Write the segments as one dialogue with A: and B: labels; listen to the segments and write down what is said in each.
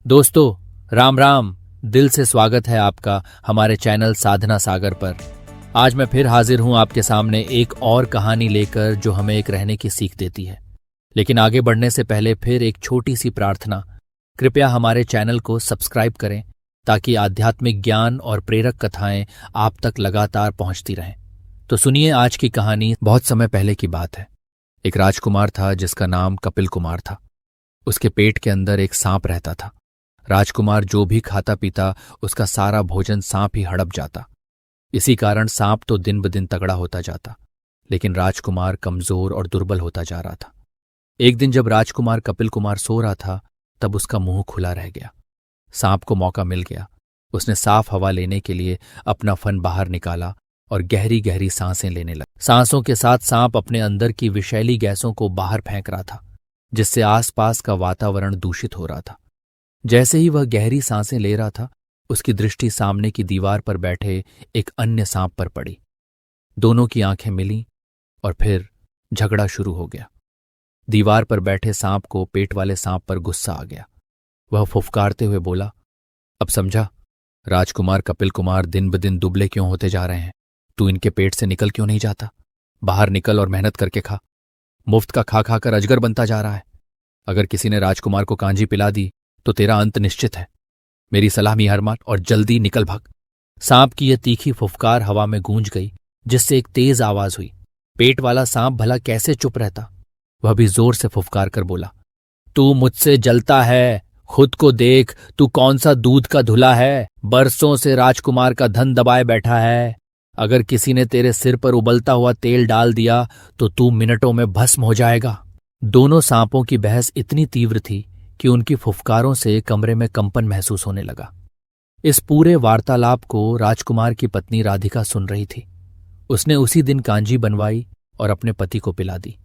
A: दोस्तों, राम राम। दिल से स्वागत है आपका हमारे चैनल साधना सागर पर। आज मैं फिर हाजिर हूं आपके सामने एक और कहानी लेकर जो हमें एक रहने की सीख देती है। लेकिन आगे बढ़ने से पहले फिर एक छोटी सी प्रार्थना, कृपया हमारे चैनल को सब्सक्राइब करें ताकि आध्यात्मिक ज्ञान और प्रेरक कथाएं आप तक लगातार पहुंचती रहें। तो सुनिए आज की कहानी। बहुत समय पहले की बात है। एक राजकुमार था जिसका नाम कपिल कुमार था। उसके पेट के अंदर एक सांप रहता था। राजकुमार जो भी खाता पीता उसका सारा भोजन सांप ही हड़प जाता। इसी कारण सांप तो दिन ब दिन तगड़ा होता जाता, लेकिन राजकुमार कमजोर और दुर्बल होता जा रहा था। एक दिन जब राजकुमार कपिल कुमार सो रहा था, तब उसका मुंह खुला रह गया। सांप को मौका मिल गया। उसने साफ हवा लेने के लिए अपना फन बाहर निकाला और गहरी गहरी सांसें लेने लगा। सांसों के साथ सांप अपने अंदर की विषैली गैसों को बाहर फेंक रहा था, जिससे आसपास का वातावरण दूषित हो रहा था। जैसे ही वह गहरी सांसें ले रहा था, उसकी दृष्टि सामने की दीवार पर बैठे एक अन्य सांप पर पड़ी। दोनों की आंखें मिलीं और फिर झगड़ा शुरू हो गया। दीवार पर बैठे सांप को पेट वाले सांप पर गुस्सा आ गया। वह फुफकारते हुए बोला, अब समझा, राजकुमार कपिल कुमार दिन ब दिन दुबले क्यों होते जा रहे हैं। तू इनके पेट से निकल क्यों नहीं जाता? बाहर निकल और मेहनत करके खा। मुफ्त का खा खाकर अजगर बनता जा रहा है। अगर किसी ने राजकुमार को कांजी पिला दी तो तेरा अंत निश्चित है। मेरी सलाह में हार मान और जल्दी निकल भाग। सांप की यह तीखी फुफकार हवा में गूंज गई, जिससे एक तेज आवाज हुई। पेट वाला सांप भला कैसे चुप रहता। वह भी जोर से फुफकार कर बोला, तू मुझसे जलता है, खुद को देख, तू कौन सा दूध का धुला है। बरसों से राजकुमार का धन दबाए बैठा है। अगर किसी ने तेरे सिर पर उबलता हुआ तेल डाल दिया तो तू मिनटों में भस्म हो जाएगा। दोनों सांपों की बहस इतनी तीव्र थी कि उनकी फुफकारों से कमरे में कंपन महसूस होने लगा। इस पूरे वार्तालाप को राजकुमार की पत्नी राधिका सुन रही थी। उसने उसी दिन कांजी बनवाई और अपने पति को पिला दी,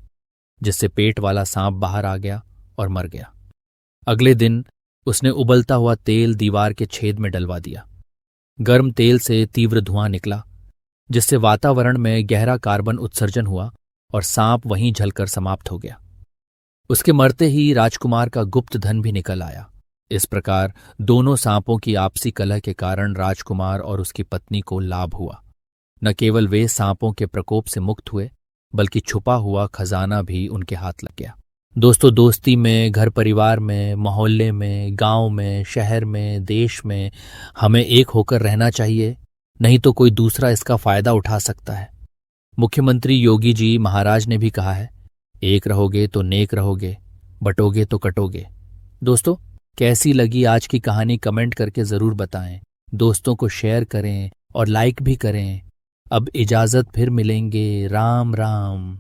A: जिससे पेट वाला सांप बाहर आ गया और मर गया। अगले दिन उसने उबलता हुआ तेल दीवार के छेद में डलवा दिया। गर्म तेल से तीव्र धुआं निकला, जिससे वातावरण में गहरा कार्बन उत्सर्जन हुआ और सांप वहीं जलकर समाप्त हो गया। उसके मरते ही राजकुमार का गुप्त धन भी निकल आया। इस प्रकार दोनों सांपों की आपसी कलह के कारण राजकुमार और उसकी पत्नी को लाभ हुआ। न केवल वे सांपों के प्रकोप से मुक्त हुए, बल्कि छुपा हुआ खजाना भी उनके हाथ लग गया। दोस्तों, दोस्ती में, घर परिवार में, मोहल्ले में, गांव में, शहर में, देश में हमें एक होकर रहना चाहिए, नहीं तो कोई दूसरा इसका फायदा उठा सकता है। मुख्यमंत्री योगी जी महाराज ने भी कहा है, एक रहोगे तो नेक रहोगे, बटोगे तो कटोगे। दोस्तों, कैसी लगी आज की कहानी कमेंट करके जरूर बताएं। दोस्तों को शेयर करें और लाइक भी करें। अब इजाजत, फिर मिलेंगे। राम राम।